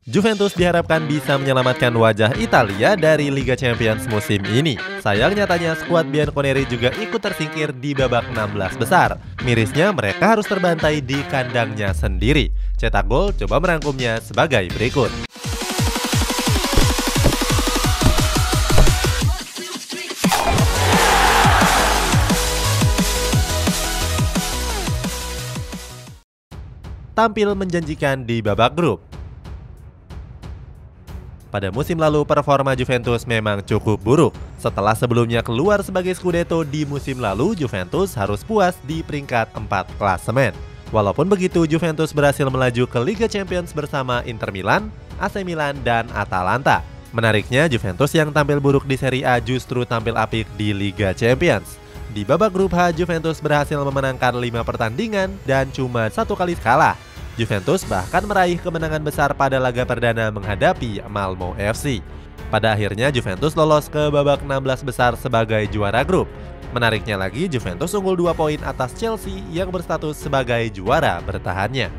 Juventus diharapkan bisa menyelamatkan wajah Italia dari Liga Champions musim ini. Sayang nyatanya skuad Bianconeri juga ikut tersingkir di babak 16 besar. Mirisnya mereka harus terbantai di kandangnya sendiri. Cetak gol coba merangkumnya sebagai berikut. Tampil menjanjikan di babak grup. Pada musim lalu, performa Juventus memang cukup buruk. Setelah sebelumnya keluar sebagai Scudetto di musim lalu, Juventus harus puas di peringkat 4 klasemen. Walaupun begitu, Juventus berhasil melaju ke Liga Champions bersama Inter Milan, AC Milan, dan Atalanta. Menariknya, Juventus yang tampil buruk di Serie A justru tampil apik di Liga Champions. Di babak grup H, Juventus berhasil memenangkan 5 pertandingan dan cuma 1 kali kalah. Juventus bahkan meraih kemenangan besar pada laga perdana menghadapi Malmo FC. Pada akhirnya Juventus lolos ke babak 16 besar sebagai juara grup. Menariknya lagi, Juventus unggul 2 poin atas Chelsea yang berstatus sebagai juara bertahannya.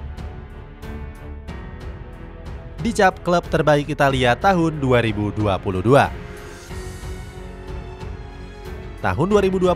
Dicap klub terbaik Italia tahun 2022. Tahun 2022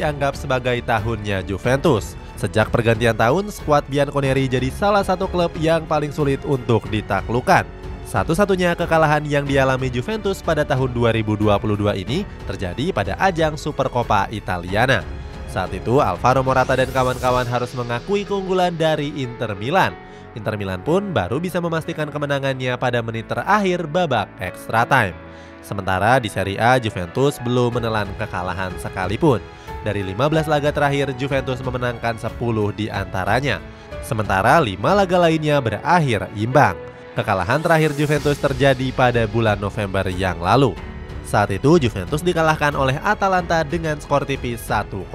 dianggap sebagai tahunnya Juventus. Sejak pergantian tahun, skuad Bianconeri jadi salah satu klub yang paling sulit untuk ditaklukkan. Satu-satunya kekalahan yang dialami Juventus pada tahun 2022 ini terjadi pada ajang Supercoppa Italiana. Saat itu, Alvaro Morata dan kawan-kawan harus mengakui keunggulan dari Inter Milan. Inter Milan pun baru bisa memastikan kemenangannya pada menit terakhir babak extra time. Sementara di Serie A, Juventus belum menelan kekalahan sekalipun. Dari 15 laga terakhir, Juventus memenangkan 10 di antaranya. Sementara 5 laga lainnya berakhir imbang. Kekalahan terakhir Juventus terjadi pada bulan November yang lalu. Saat itu Juventus dikalahkan oleh Atalanta dengan skor tipis 1-0.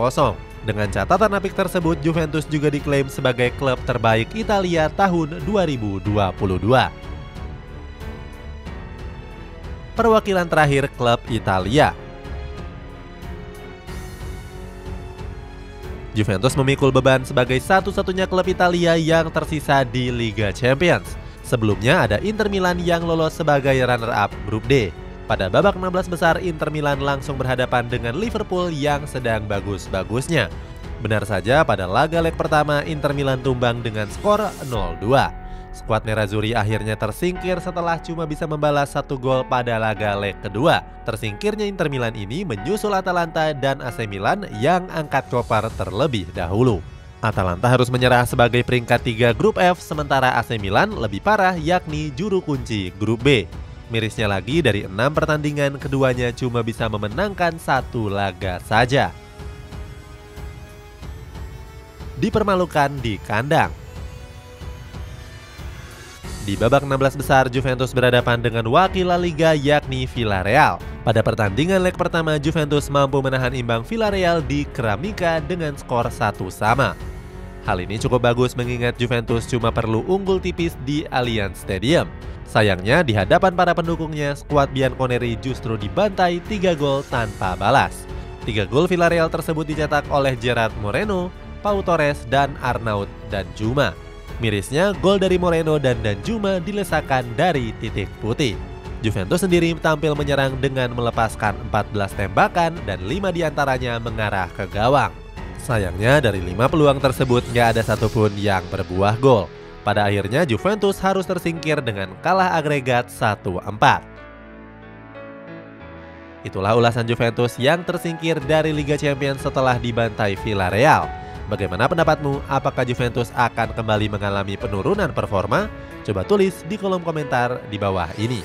Dengan catatan apik tersebut, Juventus juga diklaim sebagai klub terbaik Italia tahun 2022. Perwakilan terakhir klub Italia. Juventus memikul beban sebagai satu-satunya klub Italia yang tersisa di Liga Champions. Sebelumnya ada Inter Milan yang lolos sebagai runner-up grup D. Pada babak 16 besar, Inter Milan langsung berhadapan dengan Liverpool yang sedang bagus-bagusnya. Benar saja, pada laga leg pertama Inter Milan tumbang dengan skor 0-2. Skuad Nerazzurri akhirnya tersingkir setelah cuma bisa membalas 1 gol pada laga leg kedua. Tersingkirnya Inter Milan ini menyusul Atalanta dan AC Milan yang angkat koper terlebih dahulu. Atalanta harus menyerah sebagai peringkat 3 grup F, sementara AC Milan lebih parah yakni juru kunci grup B. Mirisnya lagi, dari 6 pertandingan keduanya cuma bisa memenangkan 1 laga saja. Dipermalukan di kandang. Di babak 16 besar, Juventus berhadapan dengan wakil La Liga yakni Villarreal. Pada pertandingan leg pertama, Juventus mampu menahan imbang Villarreal di Ceramica dengan skor 1-1. Hal ini cukup bagus mengingat Juventus cuma perlu unggul tipis di Allianz Stadium. Sayangnya di hadapan para pendukungnya, skuad Bianconeri justru dibantai 3 gol tanpa balas. 3 gol Villarreal tersebut dicetak oleh Gerard Moreno, Pau Torres, dan Arnaud Danjuma. Mirisnya, gol dari Moreno dan Danjuma dilesakan dari titik putih. Juventus sendiri tampil menyerang dengan melepaskan 14 tembakan dan 5 diantaranya mengarah ke gawang. Sayangnya dari 5 peluang tersebut nggak ada satupun yang berbuah gol. Pada akhirnya Juventus harus tersingkir dengan kalah agregat 1-4. Itulah ulasan Juventus yang tersingkir dari Liga Champions setelah dibantai Villarreal. Bagaimana pendapatmu? Apakah Juventus akan kembali mengalami penurunan performa? Coba tulis di kolom komentar di bawah ini.